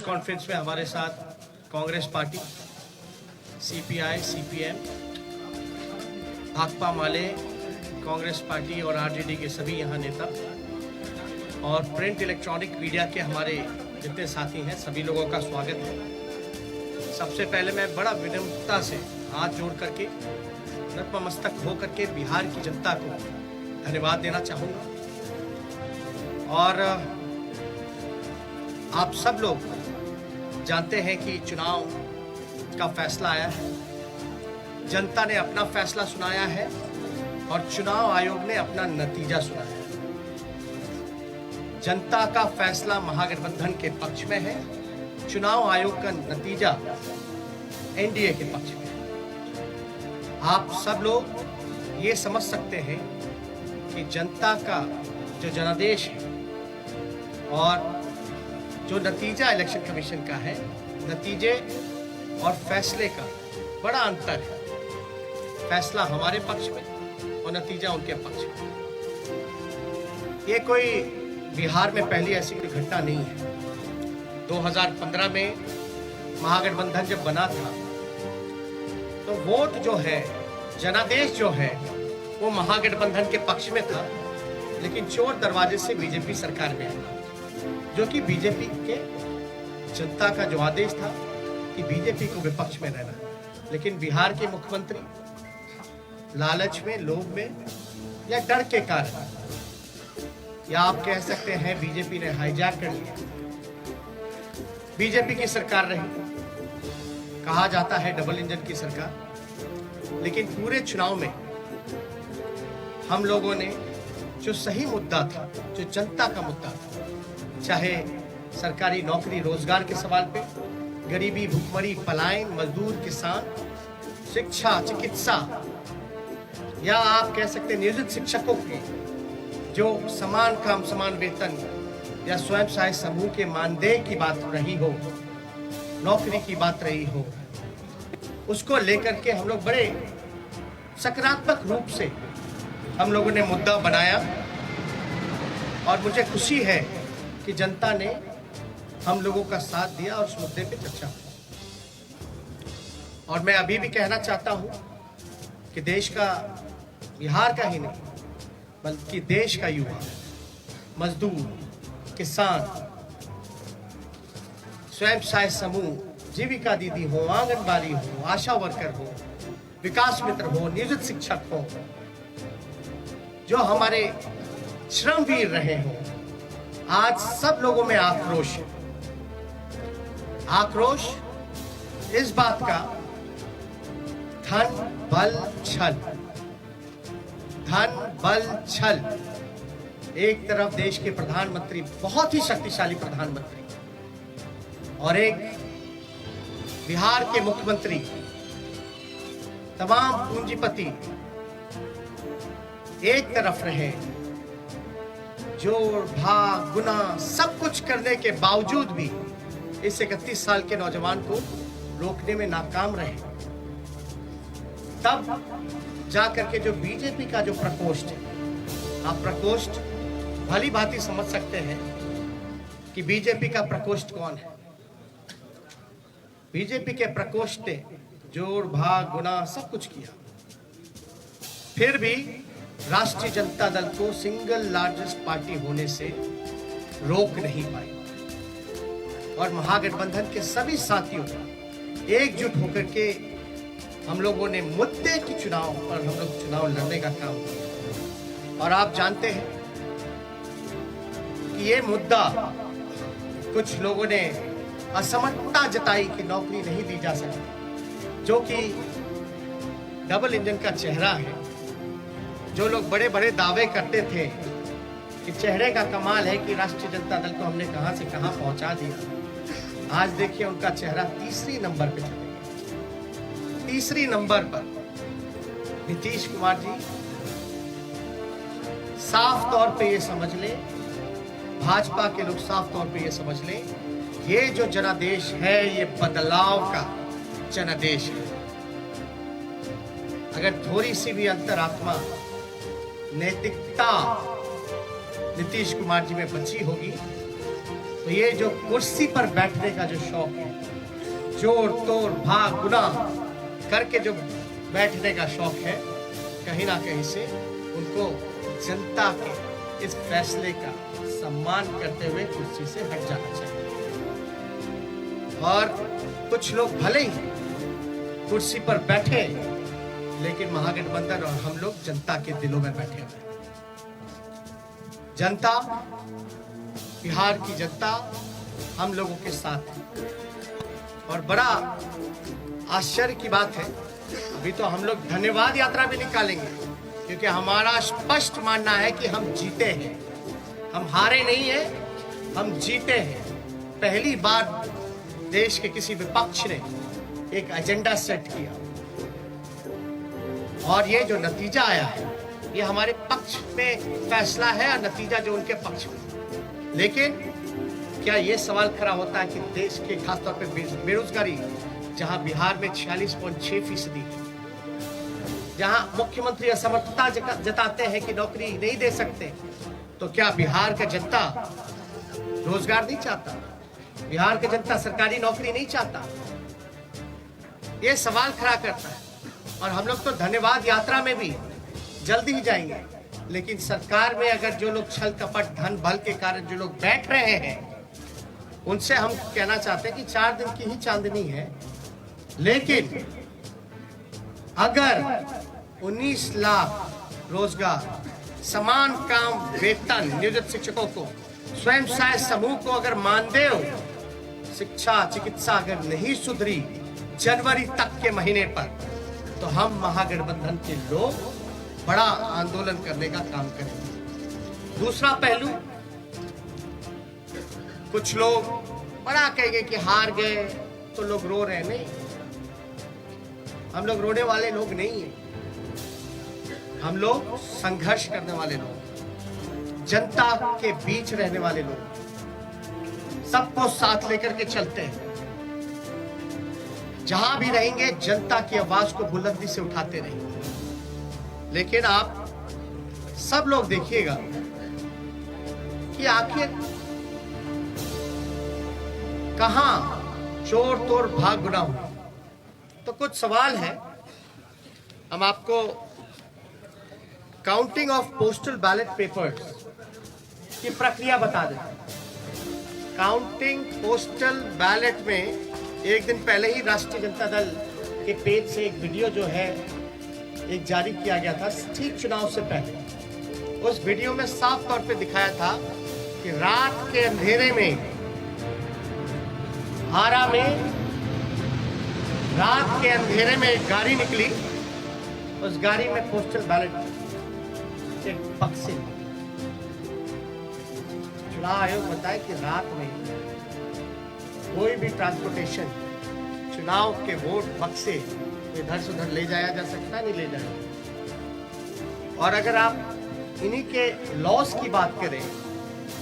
Conference में हमारे साथ Congress party, CPI, CPM, Bhakpa Male, Congress party और आरजेडी के सभी यहाँ नेता और प्रिंट इलेक्ट्रॉनिक मीडिया के हमारे जितने साथी हैं, सभी लोगों का स्वागत है। सबसे पहले मैं बड़ा विनम्रता से हाथ जोड़ करके नतमस्तक हो करके बिहार की जनता को धन्यवाद देना चाहूँगा। और आप सब लोग जानते हैं कि चुनाव का फैसला आया है, जनता ने अपना फैसला सुनाया है और चुनाव आयोग ने अपना नतीजा सुनाया है। जनता का फैसला महागठबंधन के पक्ष में है, चुनाव आयोग का नतीजा एनडीए के पक्ष में है। आप सब लोग ये समझ सकते हैं कि जनता का जो जनादेश है और जो नतीजा इलेक्शन कमीशन का है, नतीजे और फैसले का बड़ा अंतर है। फैसला हमारे पक्ष में और नतीजा उनके पक्ष में। ये कोई बिहार में पहली ऐसी कोई घटना नहीं है। 2015 में महागठबंधन जब बना था तो वोट जो है, जनादेश जो है, वो महागठबंधन के पक्ष में था, लेकिन चोर दरवाजे से बीजेपी सरकार में आई, जो कि बीजेपी के जनता का जो आदेश था कि बीजेपी को विपक्ष में रहना। लेकिन बिहार के मुख्यमंत्री लालच में, लोभ में या डर के कारण, या आप कह सकते हैं बीजेपी ने हाईजैक कर लिया। बीजेपी की सरकार रही, कहा जाता है डबल इंजन की सरकार, लेकिन पूरे चुनाव में हम लोगों ने जो सही मुद्दा था, जो जनता का मुद्दा था, चाहे सरकारी नौकरी रोजगार के सवाल पे, गरीबी, भुखमरी, पलायन, मजदूर, किसान, शिक्षा, चिकित्सा, या आप कह सकते हैं नियोजित शिक्षकों की जो समान काम समान वेतन, या स्वयं सहायक समूह के मानदेय की बात रही हो, नौकरी की बात रही हो, उसको लेकर के हम लोग बड़े सकारात्मक रूप से हम लोगों ने मुद्दा बनाया। और मुझे खुशी है कि जनता ने हम लोगों का साथ दिया और उस मुद्दे पे चर्चा हुई। और मैं अभी भी कहना चाहता हूं कि देश का, बिहार का ही नहीं बल्कि देश का युवा, मजदूर, किसान, स्वयं सहायक समूह, जीविका दीदी हो, आंगनबाड़ी हो, आशा वर्कर हो, विकास मित्र हो, नियोजित शिक्षक हो, जो हमारे श्रमवीर रहे हो, आज सब लोगों में आक्रोश है। आक्रोश इस बात का, धन बल छल, धन बल छल। एक तरफ देश के प्रधानमंत्री, बहुत ही शक्तिशाली प्रधानमंत्री, और एक बिहार के मुख्यमंत्री, तमाम पूंजीपति एक तरफ रहे, जोड़ भाग गुना सब कुछ करने के बावजूद भी इस 31 साल के नौजवान को रोकने में नाकाम रहे। तब जाकर के जो बीजेपी का जो प्रकोष्ठ है, आप प्रकोष्ठ भली भांति समझ सकते हैं कि बीजेपी का प्रकोष्ठ कौन है। बीजेपी के प्रकोष्ठ ने जोड़ भाग गुना सब कुछ किया, फिर भी राष्ट्रीय जनता दल को सिंगल लार्जेस्ट पार्टी होने से रोक नहीं पाई। और महागठबंधन के सभी साथियों एकजुट होकर के हम लोगों ने मुद्दे की चुनाव पर हम लोग चुनाव लड़ने का काम किया। और आप जानते हैं कि ये मुद्दा, कुछ लोगों ने असमर्थता जताई कि नौकरी नहीं दी जा सकती, जो कि डबल इंजन का चेहरा है। जो लोग बड़े बड़े दावे करते थे कि चेहरे का कमाल है कि राष्ट्रीय जनता दल को हमने कहां से कहां पहुंचा दिया, आज देखिए उनका चेहरा तीसरी नंबर पे चले गया। तीसरी नंबर पर नीतीश कुमार जी, साफ तौर पे ये समझ ले, भाजपा के लोग साफ तौर पे ये समझ ले, ये जो जनादेश है ये बदलाव का जनादेश है। अगर थोड़ी सी भी अंतरात्मा, नैतिकता नीतीश कुमार जी में बची होगी तो ये जो कुर्सी पर बैठने का जो शौक है, जोर तोड़ भाग गुना करके जो बैठने का शौक है, कहीं ना कहीं से उनको जनता के इस फैसले का सम्मान करते हुए कुर्सी से हट जाना चाहिए। और कुछ लोग भले ही कुर्सी पर बैठे, लेकिन महागठबंधन और हम लोग जनता के दिलों में बैठे हुए। जनता, बिहार की जनता हम लोगों के साथ है। और बड़ा आश्चर्य की बात है, अभी तो हम लोग धन्यवाद यात्रा भी निकालेंगे, क्योंकि हमारा स्पष्ट मानना है कि हम जीते हैं, हम हारे नहीं हैं, हम जीते हैं। पहली बार देश के किसी विपक्ष ने एक एजेंडा सेट किया, और ये जो नतीजा आया है, ये हमारे पक्ष में फैसला है और नतीजा जो उनके पक्ष में। लेकिन क्या ये सवाल खड़ा होता है कि देश के खासतौर पे बेरोजगारी, जहां बिहार में 46.6% है, जहां मुख्यमंत्री असमर्थता जताते हैं कि नौकरी नहीं दे सकते, तो क्या बिहार का जनता रोजगार नहीं चाहता? बिहार की जनता सरकारी नौकरी नहीं चाहता? ये सवाल खड़ा करता है। और हम लोग तो धन्यवाद यात्रा में भी जल्दी ही जाएंगे, लेकिन सरकार में अगर जो लोग छल कपट धन बल के कारण जो लोग बैठ रहे हैं, उनसे हम कहना चाहते हैं कि 4 दिन की ही चांदनी है। लेकिन अगर 19 लाख रोजगार, समान काम, वेतन नियोजित शिक्षकों को, स्वयं सहायता समूह को अगर मानदेय, शिक्षा, चिकित्सा अगर नहीं सुधरी जनवरी तक के महीने पर, तो हम महागठबंधन के लोग बड़ा आंदोलन करने का काम करेंगे। दूसरा पहलू, कुछ लोग बड़ा कहेंगे कि हार गए तो लोग रो रहे। नहीं, हम लोग रोने वाले लोग नहीं हैं, हम लोग संघर्ष करने वाले लोग, जनता के बीच रहने वाले लोग, सबको साथ लेकर के चलते हैं। जहां भी रहेंगे जनता की आवाज को बुलंदी से उठाते रहेंगे। लेकिन आप सब लोग देखिएगा कि आखिर कहां चोर तोड़ भाग गुना हुआ। तो कुछ सवाल है, हम आपको counting of postal ballot papers की प्रक्रिया बता दें। काउंटिंग पोस्टल बैलेट में एक दिन पहले ही राष्ट्रीय जनता दल के पेज से एक वीडियो जो है एक जारी किया गया था, ठीक चुनाव से पहले। उस वीडियो में साफ तौर पे दिखाया था कि रात के अंधेरे में, आरा में रात के अंधेरे में एक गाड़ी निकली, उस गाड़ी में पोस्टल बैलेट एक बक्से। चुनाव आयोग बताए कि रात में कोई भी ट्रांसपोर्टेशन, चुनाव के वोट बक्से इधर से उधर ले जाया जा सकता, नहीं ले जाया। और अगर आप इन्हीं के लॉस की बात करें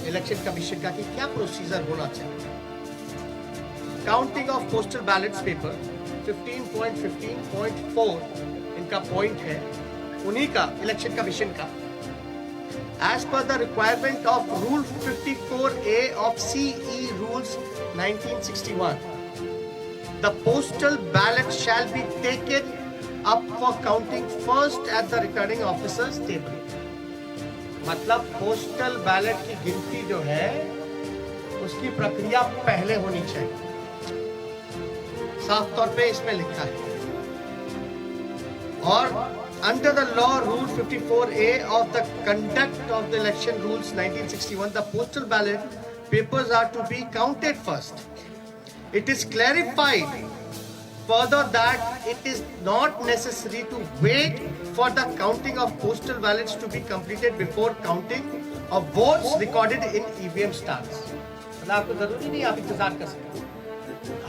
इलेक्शन कमीशन का कि क्या प्रोसीजर होना चाहिए, counting of postal ballets paper 15.15.4 इनका पॉइंट है, उन्हीं का इलेक्शन कमीशन का। As per the requirement of Rule 54A of CE Rules 1961, the postal ballot shall be taken up for counting first at the returning officer's table. मतलब postal ballot की गिनती जो है उसकी प्रक्रिया पहले होनी चाहिए, साफ तौर पे इसमें लिखा है। और under the law rule 54A of the conduct of the election rules 1961, the postal ballot papers are to be counted first. It is clarified further that it is not necessary to wait for the counting of postal ballots to be completed before counting of votes recorded in EVM stacks. मतलब आपको जरूरी नहीं आप इंतजार कर सकते,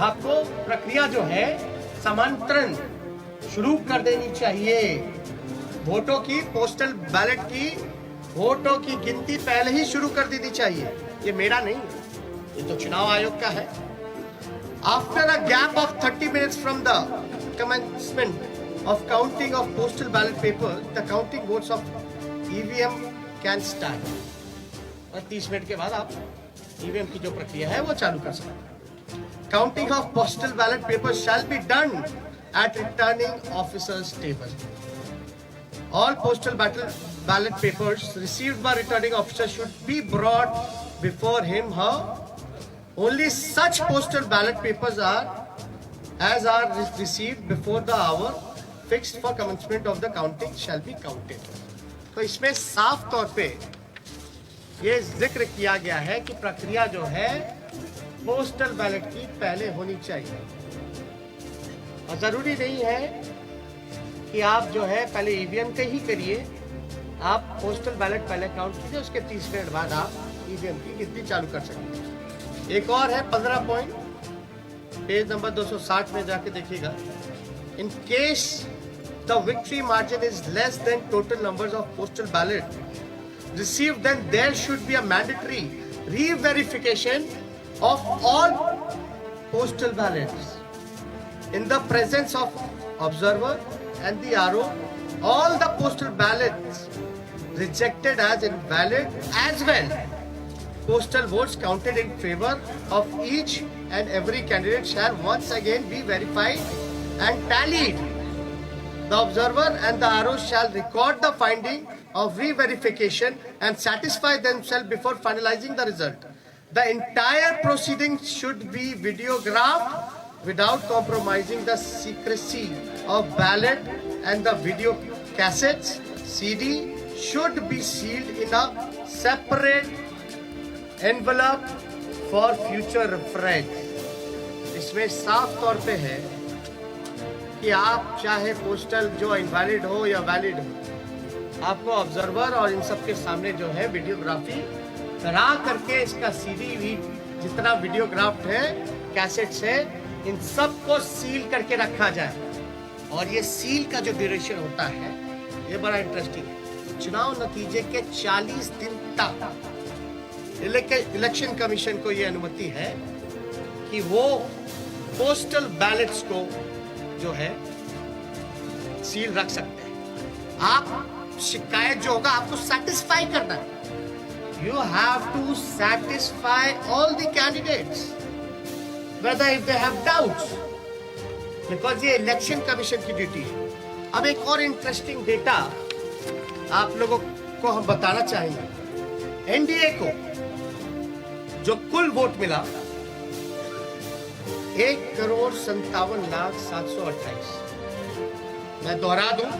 आपको प्रक्रिया जो है समांतरण शुरू कर देनी चाहिए। वोटों की, पोस्टल बैलेट की वोटों की गिनती पहले ही शुरू कर देनी चाहिए। ये मेरा नहीं है, ये तो चुनाव आयोग का है। After a gap of 30 minutes from the commencement of counting of postal ballot paper, the counting votes of EVM can start। और 30 मिनट के बाद आप ईवीएम की जो प्रक्रिया है वो चालू कर सकते हैं। Counting of postal ballot paper shall be done at returning officers table. All postal ballot papers received by returning officer should be brought before him her. Only such postal ballot papers are received before the hour fixed for commencement of the counting shall be counted। तो इसमें साफ तौर पे ये जिक्र किया गया है कि प्रक्रिया जो है पोस्टल बैलेट की पहले होनी चाहिए, और जरूरी नहीं है कि आप जो है पहले ईवीएम के ही करिए। आप पोस्टल बैलेट पहले काउंट कीजिए, उसके 30 मिनट बाद आप ईवीएम की गिनती चालू कर सकते हैं। एक और है 15 पॉइंट, पेज नंबर 260 में जाके देखिएगा। In case the victory margin is less than total numbers of postal ballot received, then there should be a mandatory reverification of all postal ballots in the presence of observer and the RO. All the postal ballots rejected as invalid as well postal votes counted in favor of each and every candidate shall once again be verified and tallied. The observer and the RO shall record the finding of re-verification and satisfy themselves before finalizing the result. The entire proceeding should be videographed without compromising the secrecy of ballot, and the video cassettes CD should be sealed in a separate envelope for future reference। इसमें साफ तौर पे है कि आप चाहे postal जो invalid हो या वैलिड हो, आपको ऑब्जर्वर और इन सब के सामने जो है वीडियोग्राफी करा करके इसका सीडी भी जितना वीडियोग्राफ्ट है, कैसेट्स है, इन सब को सील करके रखा जाए। और ये सील का जो ड्यूरेशन होता है ये बड़ा इंटरेस्टिंग है। चुनाव नतीजे के 40 दिन तक इलेक्शन कमीशन को यह अनुमति है कि वो पोस्टल बैलेट्स को जो है सील रख सकते हैं। आप शिकायत जो होगा आपको सेटिस्फाई करना है। You have to satisfy all the candidates whether if they have doubts, because ये इलेक्शन कमीशन की ड्यूटी है। अब एक और इंटरेस्टिंग डेटा आप लोगों को हम बताना चाहेंगे। एनडीए को जो कुल वोट मिला 1,57,728। मैं दोहरा दूं,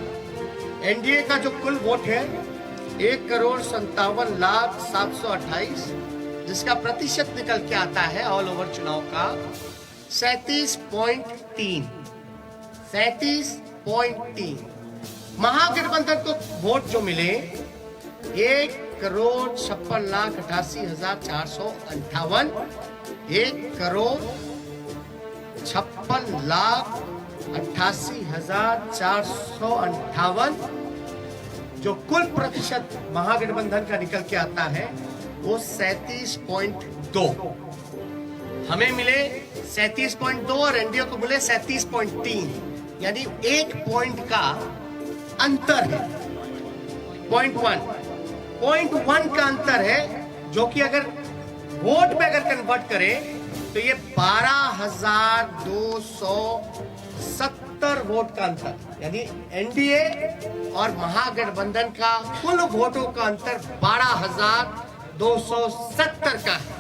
एनडीए का जो कुल वोट है 1,57,728, जिसका प्रतिशत निकल के आता है ऑल ओवर चुनाव का 37.3। महागठबंधन को वोट जो मिले 1,56,88,458, 1,56,88,458, जो कुल प्रतिशत महागठबंधन का निकल के आता है वो 37.2। हमें मिले 37.2 और एनडीए को मिले 37.3, यानी 1 पॉइंट का अंतर है। 0.1 का अंतर है, जो कि अगर वोट में अगर कन्वर्ट करें तो ये 12,270 वोट का अंतर, यानी एनडीए और महागठबंधन का कुल वोटों का अंतर 12,270 का है।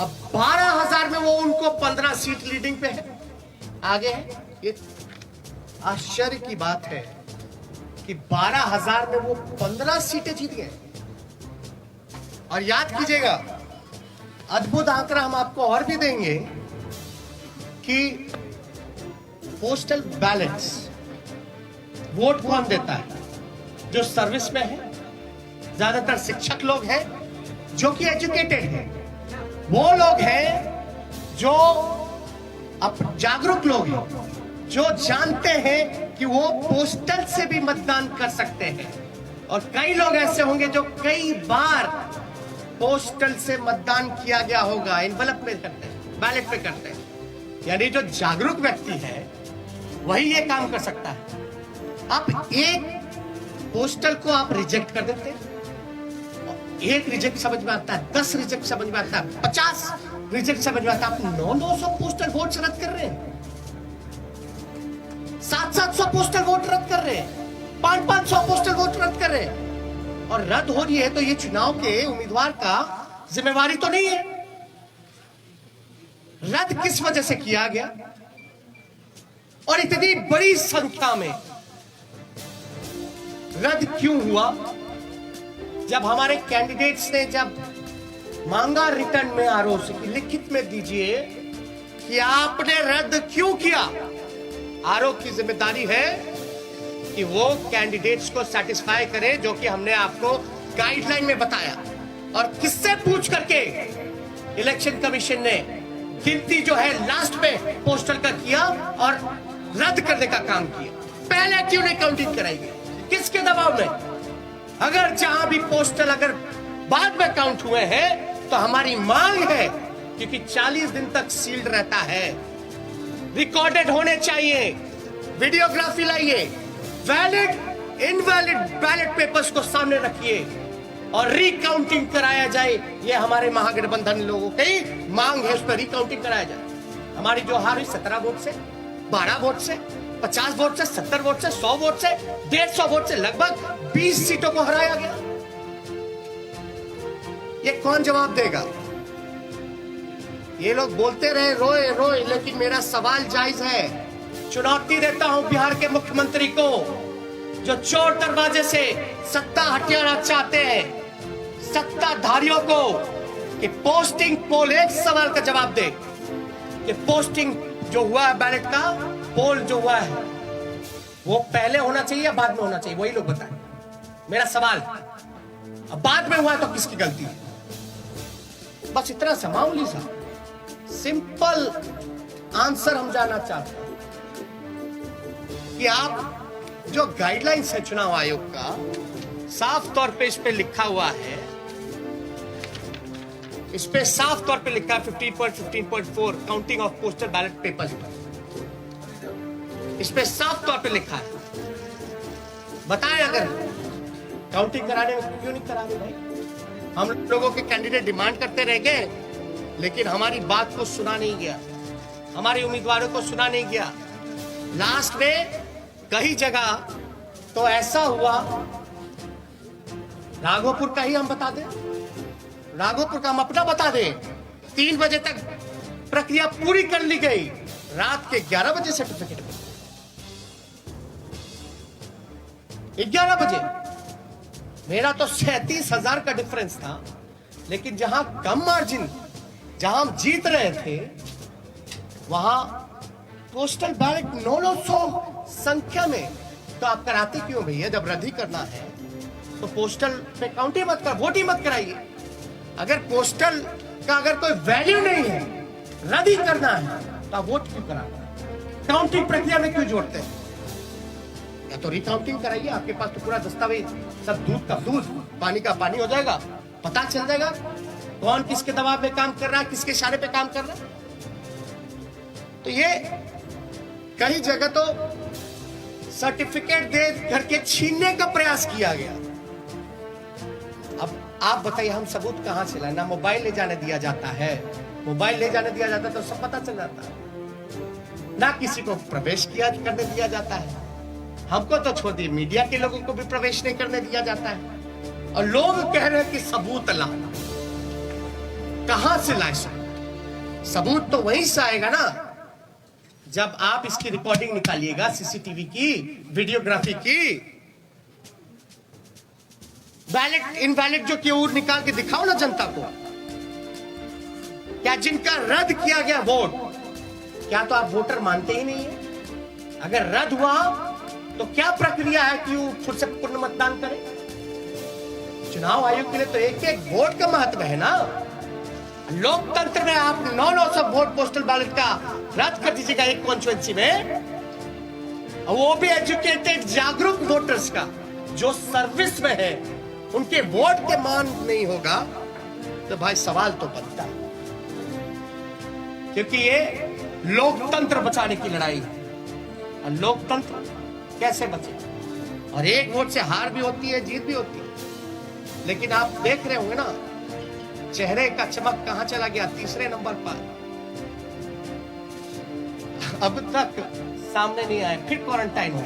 अब 12,000 में वो उनको 15 सीट लीडिंग पे है, आगे है। ये आश्चर्य की बात है कि 12,000 में वो 15 सीटें जीत गए। और याद कीजिएगा, अद्भुत आंकड़ा हम आपको और भी देंगे कि पोस्टल बैलेट्स वोट कौन देता है? जो सर्विस में है, ज्यादातर शिक्षक लोग हैं जो कि एजुकेटेड हैं, वो लोग हैं जो अब जागरूक लोग हैं, जो जानते हैं कि वो पोस्टल से भी मतदान कर सकते हैं। और कई लोग ऐसे होंगे जो कई बार पोस्टल से मतदान किया गया होगा, एनवलप पे करते हैं, बैलेट पे करते हैं। यानी जो जागरूक व्यक्ति है वही ये काम कर सकता है। आप एक पोस्टल को आप रिजेक्ट कर देते हैं, एक रिजेक्ट समझ में आता है, 10 रिजेक्ट समझ में आता है, 50 रिजेक्ट समझ में आता है। आप 900 पोस्टल वोट रद्द कर रहे हैं, 700 पोस्टल वोट रद्द कर रहे हैं, 500 पोस्टल वोट रद्द कर रहे हैं। और रद्द हो रही है तो ये चुनाव के उम्मीदवार का जिम्मेवारी तो नहीं है। रद्द किस वजह से किया गया और इतनी बड़ी संख्या में रद्द क्यों हुआ? जब हमारे कैंडिडेट्स ने जब मांगा रिटर्न में आरओ से कि लिखित में दीजिए कि आपने रद्द क्यों किया, आरओ की जिम्मेदारी है कि वो कैंडिडेट्स को सेटिस्फाई करे जो कि हमने आपको गाइडलाइन में बताया। और किससे पूछ करके इलेक्शन कमीशन ने गिनती जो है लास्ट में पोस्टल का किया और रद्द करने का काम किया। पहले क्यों नहीं काउंटिंग कराई गई? किसके दबाव में? अगर जहां भी पोस्टल अगर बाद में काउंट हुए हैं तो हमारी मांग है, क्योंकि 40 दिन तक सील्ड रहता है, रिकॉर्डेड होने चाहिए, वीडियोग्राफी लाइए, वैलिड इनवैलिड बैलेट पेपर्स को सामने रखिए और रिकाउंटिंग कराया जाए। ये हमारे महागठबंधन लोगों की मांग है, उस पर रिकाउंटिंग कराया जाए। हमारी जो हार हुई 17 वोट से, 12 वोट से, 50 वोट से, 70 वोट से, 100 वोट से, 150 वोट से, लगभग 20 सीटों को हराया गया। ये कौन जवाब देगा? ये लोग बोलते रहे रोए रोए, लेकिन मेरा सवाल जायज है। चुनौती देता हूं बिहार के मुख्यमंत्री को, जो चोर दरवाजे से सत्ता हथियाना चाहते हैं, सत्ताधारियों को, कि पोस्टिंग पोल, एक सवाल का जवाब दे कि पोस्टिंग जो हुआ है बैलेट का, पोल जो हुआ है वो पहले होना चाहिए या बाद में होना चाहिए? वही लोग बताएं। मेरा सवाल, अब बाद में हुआ तो किसकी गलती है? बस इतना सा मामूली सा सिंपल आंसर हम जानना चाहते हैं कि आप जो गाइडलाइंस है चुनाव आयोग का, साफ तौर पे इस पे लिखा हुआ है, इस पे साफ तौर पे लिखा है 15.15.4 counting of postal ballot papers पर, इस पे साफ तौर पे लिखा है। बताएं अगर काउंटिंग कराने में क्यों नहीं करा रहे भाई? हम लोगों के कैंडिडेट डिमांड करते रह गए, लेकिन हमारी बात को सुना नहीं गया, हमारे उम्मीदवारों को सुना नहीं गया। लास्ट में कई जगह तो ऐसा हुआ, राघोपुर का ही हम बता दें, राघोपुर का हम अपना बता दें, 3 बजे तक प्रक्रिया पूरी कर ली गई, रात के 11 बजे सर्टिफिकेट मिला, 11 बजे। मेरा तो 37,000 का डिफरेंस था, लेकिन जहां कम मार्जिन, जहां हम जीत रहे थे, वहां पोस्टल बैलेट 900 संख्या में। तो आप कराते क्यों भैया? जब रद्द ही करना है तो पोस्टल पे काउंट ही मत कर, वोट ही मत कराइए। अगर पोस्टल का अगर कोई वैल्यू नहीं है, रद्द ही करना है, तो आप वोट क्यों कराते? काउंटिंग प्रक्रिया में क्यों जोड़ते हैं? या तो रिकाउंटिंग कराइए, आपके पास तो पूरा दस्तावेज, सब दूध का दूध, पानी का पानी हो जाएगा, पता चल जाएगा कौन किसके दबाव में काम कर रहा है, किसके इशारे पे काम कर रहा है। तो ये कई जगह तो सर्टिफिकेट दे करके छीनने का प्रयास किया गया। अब आप बताइए, हम सबूत कहां से लाए? ना मोबाइल ले जाने दिया जाता है, मोबाइल ले जाने दिया जाता तो सब पता चल जाता है, ना किसी को प्रवेश किया करने दिया जाता है। हमको तो छोड़ दिए, मीडिया के लोगों को भी प्रवेश नहीं करने दिया जाता है। और लोग कह रहे हैं कि सबूत ला, कहां से लाए सबूत? सबूत तो वहीं से आएगा ना जब आप इसकी रिकॉर्डिंग निकालिएगा, सीसीटीवी की, वीडियोग्राफी की। वैलिड इनवैलिड जो क्यों निकाल के दिखाओ ना जनता को। क्या जिनका रद्द किया गया वोट, क्या तो आप वोटर मानते ही नहीं है? अगर रद्द हुआ तो क्या प्रक्रिया है कि वो फिर से पूर्ण मतदान करें? चुनाव आयोग के लिए तो एक एक वोट का महत्व है ना। लोकतंत्र में आप 900 वोट पोस्टल बैलेट का रद्द कर दीजिएगा एक कॉन्स्टिट्यूएंसी में, वो भी एजुकेटेड जागरूक वोटर्स का, जो सर्विस में है, उनके वोट के मान नहीं होगा, तो भाई सवाल तो बनता है। क्योंकि ये लोकतंत्र बचाने की लड़ाई है, और लोकतंत्र कैसे बचे? और एक वोट से हार भी होती है, जीत भी होती है, लेकिन आप देख रहे होंगे ना, चेहरे का चमक कहां चला गया, तीसरे नंबर पर। अब तक सामने नहीं आए, फिर क्वारंटाइन हो,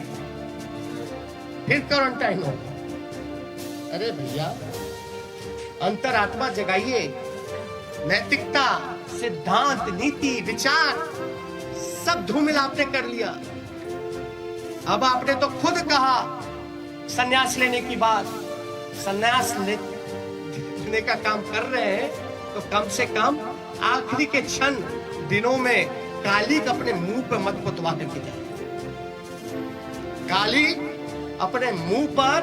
फिर क्वारंटाइन हो। अरे भैया, अंतरात्मा जगाइए, नैतिकता, सिद्धांत, नीति, विचार सब धूमिल आपने कर लिया। अब आपने तो खुद कहा संन्यास लेने की बात, संन्यास लेने का काम कर रहे हैं तो कम से कम आखिरी के क्षण दिनों में काली अपने मुंह पर मत पुतवा करके जाए। काली अपने मुंह पर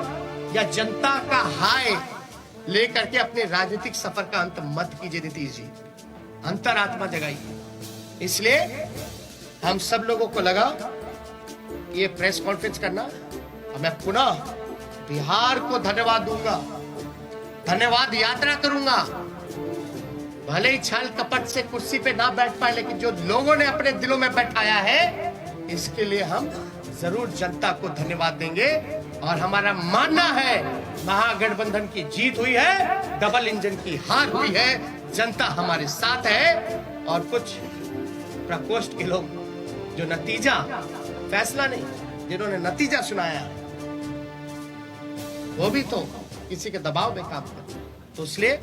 या जनता का हाय लेकर के अपने राजनीतिक सफर का अंत मत कीजिए नीतीश जी, अंतरात्मा जगाइए। इसलिए हम सब लोगों को लगा ये प्रेस कॉन्फ्रेंस करना, और मैं पुनः बिहार को धन्यवाद दूंगा, धन्यवाद यात्रा करूंगा। भले ही छल कपट से कुर्सी पे ना बैठ पाए, लेकिन जो लोगों ने अपने दिलों में बैठाया है, इसके लिए हम जरूर जनता को धन्यवाद देंगे। और हमारा मानना है महागठबंधन की जीत हुई है, डबल इंजन की हार हुई है, जनता हमारे साथ है। और कुछ प्रकोष्ठ के लोग जो नतीजा, फैसला नहीं, जिन्होंने नतीजा सुनाया, वो भी तो किसी के दबाव में काम करते। तो इसलिए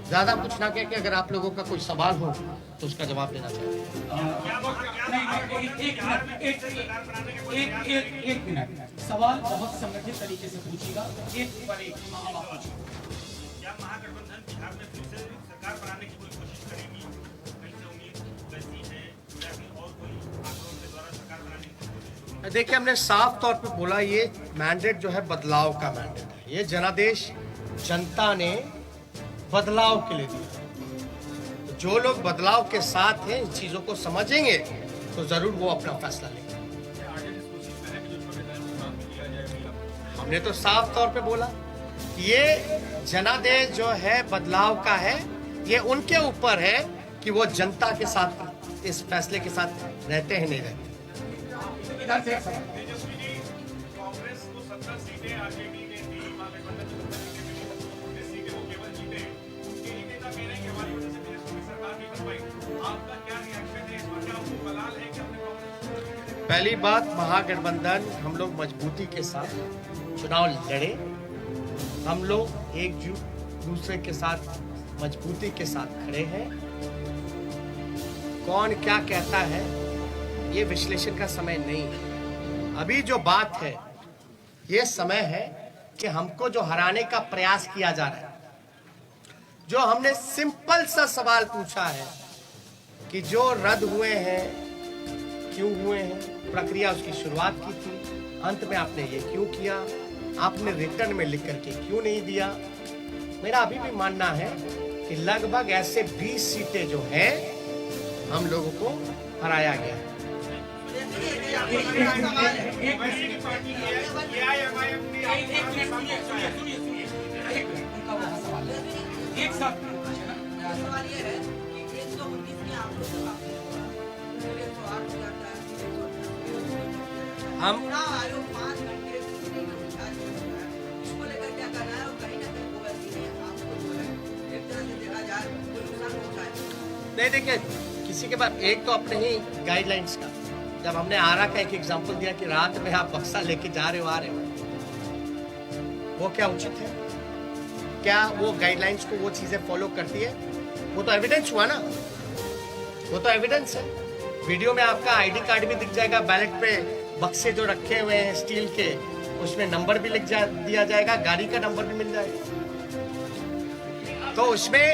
ज्यादा कुछ ना कह के, अगर आप लोगों का कोई सवाल हो तो उसका जवाब देना चाहिए। एक मिनट, सवाल बहुत संगठित तरीके से पूछिएगा, एक पर एक आप पूछिए। क्या महागठबंधन बिहार में फिर से सरकार बनाने की कोई कोशिश करेगी? कैसे उम्मीद कैसी है, या फिर और कोई आंकड़ों के द्वारा सरकार बनाने की कोशिश होगी? देखिए, हमने साफ तौर पे बोला ये मैंडेट जो है बदलाव का मैंडेट है। ये जनादेश जनता ने बदलाव के लिए दिया। तो जो लोग बदलाव के साथ हैं, इन चीजों को समझेंगे तो जरूर वो अपना फैसला लेंगे। हमने तो साफ तौर पे बोला ये जनादेश जो है बदलाव का है, ये उनके ऊपर है कि वो जनता के साथ इस फैसले के साथ रहते हैं नहीं रहते। इधर से एक सवाल। तेजस्वी जी, कांग्रेस को 17 सीटें आरजेडी ने दी, महागठबंधन को 19 सीटें वो केवल जीते। उनके ही नेता कह रहे हैं कि हमारी वजह से तेजस्वी सरकार नहीं बन पाई। आपका क्या रिएक्शन है इस पर? क्या आपको मलाल है कि अपने कांग्रेस? पहली बात, महागठबंधन हम लोग मजबूती के साथ चुनाव लड़े, हम लोग एकजुट दूसरे के साथ मजबूती के साथ खड़े हैं। कौन क्या कहता है ये विश्लेषण का समय नहीं है। अभी जो बात है, ये समय है कि हमको जो हराने का प्रयास किया जा रहा है, जो हमने सिंपल सा सवाल पूछा है कि जो रद्द हुए हैं क्यों हुए हैं, प्रक्रिया उसकी शुरुआत की थी, अंत में आपने ये क्यों किया, आपने रिटर्न में लिख करके क्यों नहीं दिया। मेरा अभी भी मानना है कि लगभग ऐसे 20 सीटें जो है हम लोगों को हराया गया है। एक साथ सवाल ये है कि 129 के आंकड़ों से वापस हम चुनाव आयोग 5 घंटे इसको लेकर क्या करना है, और कहीं ना कहीं ओवैसी ने आपको जो है एक तरह से देखा जाए तो नुकसान पहुंचाया। नहीं, देखिए किसी के पास एक तो अपने ही गाइडलाइंस का, जब हमने आरा का एक एग्जांपल दिया कि रात में आप बक्सा लेके जा रहे हो आ रहे हो, वो क्या उचित है? क्या वो गाइडलाइंस को वो चीजें फॉलो करती है? वो तो एविडेंस हुआ ना, वो तो एविडेंस है। वीडियो में आपका आईडी कार्ड भी दिख जाएगा, बैलेट पे बक्से जो रखे हुए हैं स्टील के, उसमें नंबर भी दिया जाएगा, गाड़ी का नंबर भी मिल जाएगा। तो उसमें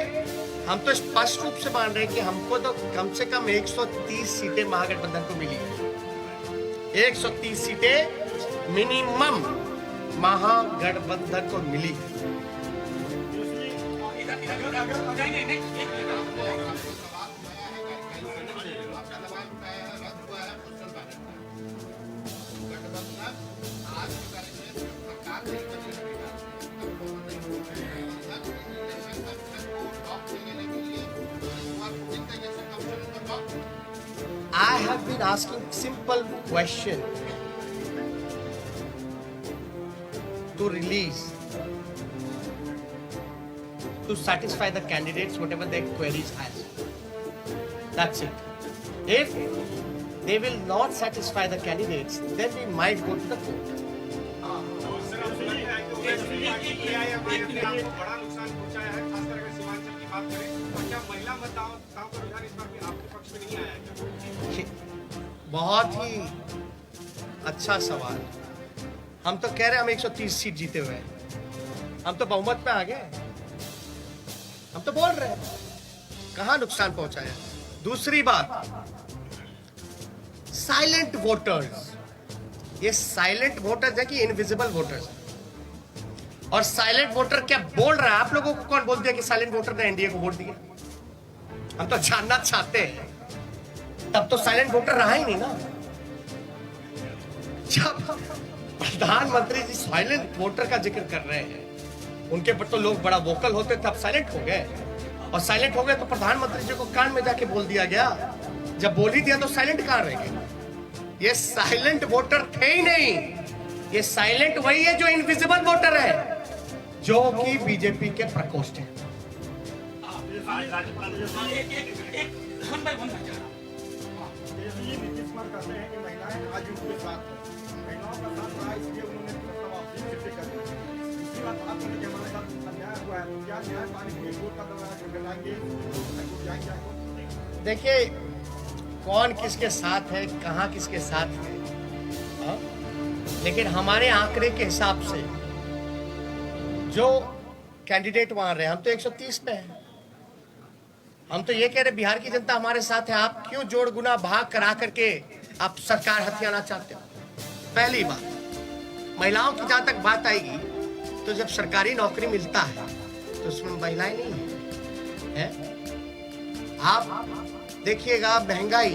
हम तो स्पष्ट रूप से मान रहे हैं कि हमको तो कम से कम 130 सीटें महागठबंधन को मिली है। 130 सीटें मिनिमम महागठबंधन को मिली है। I have been asking simple question to release to satisfy the candidates whatever their queries has. That's it. If they will not satisfy the candidates, then we might go to the court. तो sir आपको लगता है कि Owaisi party की आपको बड़ा नुकसान पहुंचाया है, खासकर अगर सीमांचल की बात करें, और क्या महिला मतदाताओं का रुझान इस बार भी आपके पक्ष में नहीं आया क्या? बहुत ही अच्छा सवाल। हम तो कह रहे हैं हम 130 सीट जीते हुए हैं, हम तो बहुमत पे आ गए, हम तो बोल रहे हैं कहां नुकसान पहुंचाया। दूसरी बात, साइलेंट वोटर्स, ये साइलेंट वोटर्स है कि इनविजिबल वोटर्स? और साइलेंट वोटर क्या बोल रहा है? आप लोगों को कौन बोल दिया कि साइलेंट वोटर ने एनडीए को वोट दिया? हम तो जानना चाहते हैं। तब तो साइलेंट वोटर रहा ही नहीं ना। जब प्रधानमंत्री जी साइलेंट वोटर का जिक्र कर रहे हैं, उनके पर तो लोग बड़ा वोकल होते थे, अब साइलेंट हो गए। और साइलेंट हो गए तो प्रधानमंत्री जी को कान में जाके बोल दिया गया। जब बोल ही दिया तो साइलेंट कहां रह गए? ये साइलेंट वोटर थे ही नहीं, ये साइलेंट वही है जो इनविजिबल वोटर है, जो कि बीजेपी के प्रकोष्ठ है। नीतीश कुमार कहते हैं कि महिलाएं आज उनके साथ हैं, महिलाओं का साथ रहा इसलिए उन्होंने वापसी शिफ्ट कर दी। दूसरी बात, आपने कि हमारे साथ अन्याय हुआ है, तो क्या न्याय पाने के लिए कोर्ट का दौरा कराएंगे, जाएंगे? देखिए कौन किसके साथ है, कहां किसके साथ है, हाँ? लेकिन हमारे आंकड़े के हिसाब से जो कैंडिडेट वहां रहे, हम तो 130 पे हैं। हम तो ये कह रहे बिहार की जनता हमारे साथ है, आप क्यों जोड़ गुना भाग करा करके आप सरकार हथियाना चाहते हो? पहली बात, महिलाओं की जहां तक बात आएगी, तो जब सरकारी नौकरी मिलता है तो उसमें महिलाएं नहीं है? आप देखिएगा महंगाई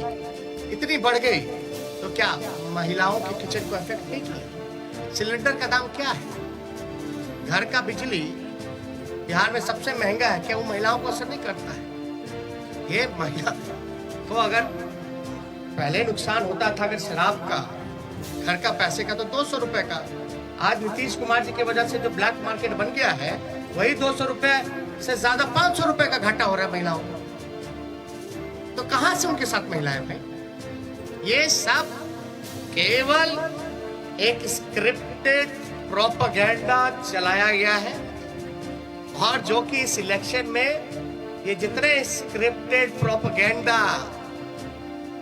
इतनी बढ़ गई तो क्या महिलाओं के किचन को अफेक्ट नहीं किया? सिलेंडर का दाम क्या है? घर का बिजली बिहार में सबसे महंगा है, क्या वो महिलाओं को असर नहीं करता है? ये महिला को अगर पहले नुकसान होता था अगर शराब का, घर का पैसे का, तो 200 रुपए का, आज नीतीश कुमार जी की वजह से जो ब्लैक मार्केट बन गया है, वही 200 रुपए से ज्यादा 500 रुपए का घाटा हो रहा है महिलाओं को। तो कहां से उनके साथ महिलाएं भाई? ये सब केवल एक स्क्रिप्टेड प्रोपेगेंडा चलाया गया है, और जो कि इस इलेक्शन में ये जितने स्क्रिप्टेड प्रोपेगेंडा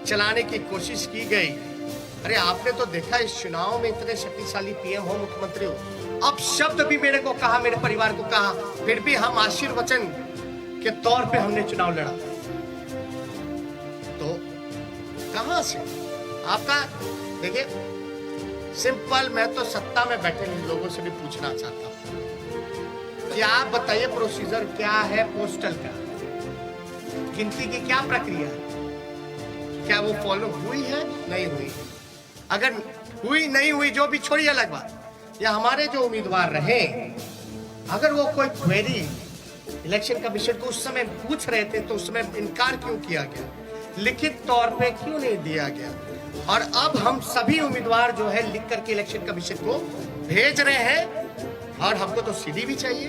चलाने की कोशिश की गई, अरे आपने तो देखा इस चुनाव में इतने शक्तिशाली पीएम हो, मुख्यमंत्री हो, अब शब्द भी मेरे को कहा, मेरे परिवार को कहा, फिर भी हम आशीर्वचन के तौर पे हमने चुनाव लड़ा। तो कहां से आपका? देखिए सिंपल, मैं तो सत्ता में बैठे लोगों से भी पूछना चाहता हूं कि आप बताइए प्रोसीजर क्या है पोस्टल का? गिनती की क्या प्रक्रिया है? क्या वो फॉलो हुई है, नहीं हुई? अगर हुई नहीं हुई, जो भी छोड़िए अलग बात, या हमारे जो उम्मीदवार रहे, अगर वो कोई क्वेरी इलेक्शन कमीशन को उस समय पूछ रहे थे तो उस समय इनकार क्यों किया गया? लिखित तौर पे क्यों नहीं दिया गया? और अब हम सभी उम्मीदवार जो है लिख करके इलेक्शन कमीशन को भेज रहे हैं, और हमको तो सीडी भी चाहिए,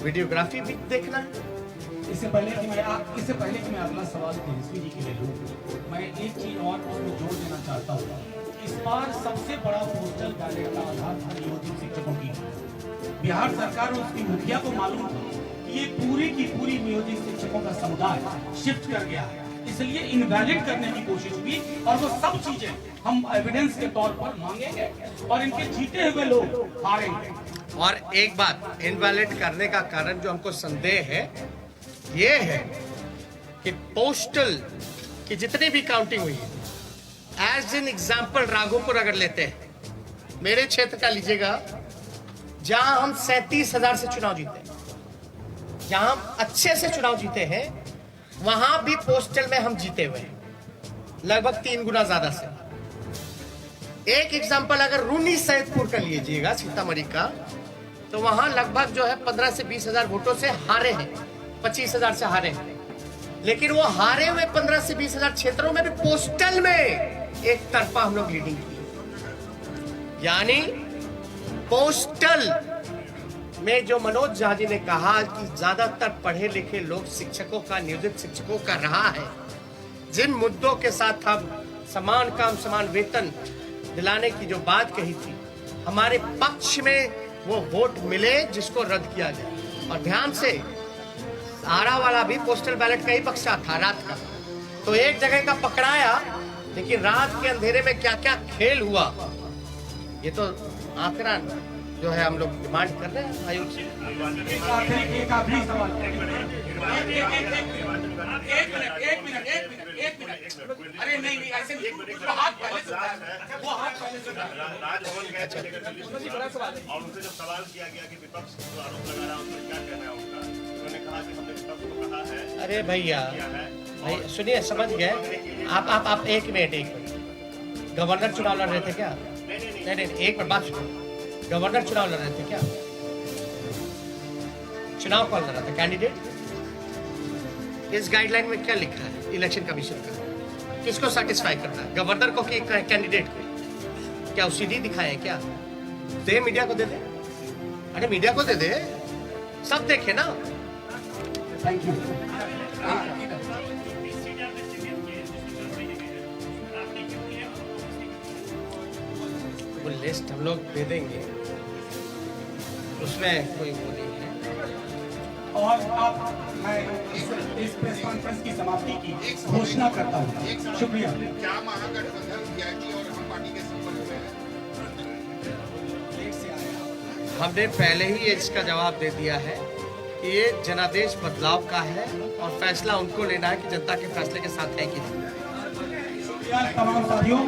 वीडियोग्राफी भी देखना है। इससे पहले कि मैं अगला सवाल तेजस्वी जी के लिए लूं, मैं एक चीज और उसमें जोड़ देना चाहता हूँ। इस बार सबसे बड़ा पोस्टल बैलेट का आधार था नियोजित शिक्षकों की। बिहार सरकार और उसकी मुखिया को मालूम था कि ये पूरी की पूरी नियोजित शिक्षकों का समुदाय शिफ्ट कर गया है, इसलिए इनवैलिड करने की कोशिश हुई, और वो सब चीजें हम एविडेंस के तौर पर मांगेंगे और इनके जीते हुए लोग हारेंगे। और एक बात, इनवैलिड करने का कारण जो हमको संदेह है ये है कि पोस्टल की जितनी भी काउंटिंग हुई है, एज एन एग्जाम्पल राघोपुर अगर लेते हैं, मेरे क्षेत्र का लीजिएगा, जहां हम 37,000 से चुनाव जीते हैं, जहां हम अच्छे से चुनाव जीते हैं, वहां भी पोस्टल में हम जीते हुए हैं लगभग 3 गुना ज्यादा से। एक एग्जाम्पल अगर रूनी सैदपुर का लीजिएगा, सीतामढ़ी का, तो वहां लगभग जो है 15 से 20,000 वोटों से हारे हैं, 25,000 से हारे हैं। लेकिन वो हारे हुए 15 से 20,000 क्षेत्रों में भी पोस्टल में एक तरफा हम लोग लीडिंग की, यानी पोस्टल में जो मनोज झा जी ने कहा कि ज्यादातर पढ़े लिखे लोग शिक्षकों का, नियोजित शिक्षकों का रहा है, जिन मुद्दों के साथ हम समान काम समान वेतन दिलाने की जो बात कही थी, हमारे पक्ष में वो वोट मिले जिसको रद्द किया गया। और ध्यान से, आरा वाला भी पोस्टल बैलेट का ही बक्सा था रात का, तो एक जगह का पकड़ाया, लेकिन रात के अंधेरे में क्या क्या खेल हुआ, ये तो आंकड़ा जो है हम लोग डिमांड कर रहे हैं आयोग से। एक आखिरी सवाल। एक मिनट। अरे नहीं ऐसे नहीं, वो हाथ पहले से वो हाथ पहले से राजभवन गए थे और उनसे जब सवाल किया गया कि विपक्ष जो आरोप लगा रहा है उस पर क्या कहना है उनका, उन्होंने कहा कि हमने विपक्ष को कहा है। अरे भैया भाई सुनिए, समझ गए आप। एक मिनट, गवर्नर चुनाव लड़ रहे थे क्या? नहीं, एक मिनट बात सुनो। गवर्नर चुनाव लड़ रहे थे क्या? चुनाव कौन लड़ रहा था? कैंडिडेट। इस गाइडलाइन में क्या लिखा है इलेक्शन कमीशन का? किसको सेटिस्फाई करना है, गवर्नर को कि कैंडिडेट को? क्या सीडी दिखाए हैं क्या? दे मीडिया को दे दे। अरे मीडिया को दे दे, सब देखे ना। Thank you. वो लिस्ट हम लोग दे देंगे, उसमें कोई वो नहीं है। और अब मैं इस प्रेस कॉन्फ्रेंस की समाप्ति की घोषणा करता हूँ। शुक्रिया। क्या महागठबंधन वीआईपी और हम पार्टी के संपर्क में है? हमने पहले ही इसका जवाब दे दिया है कि ये जनादेश बदलाव का है और फैसला उनको लेना है कि जनता के फैसले के साथ है कि नहीं। तमाम साथियों।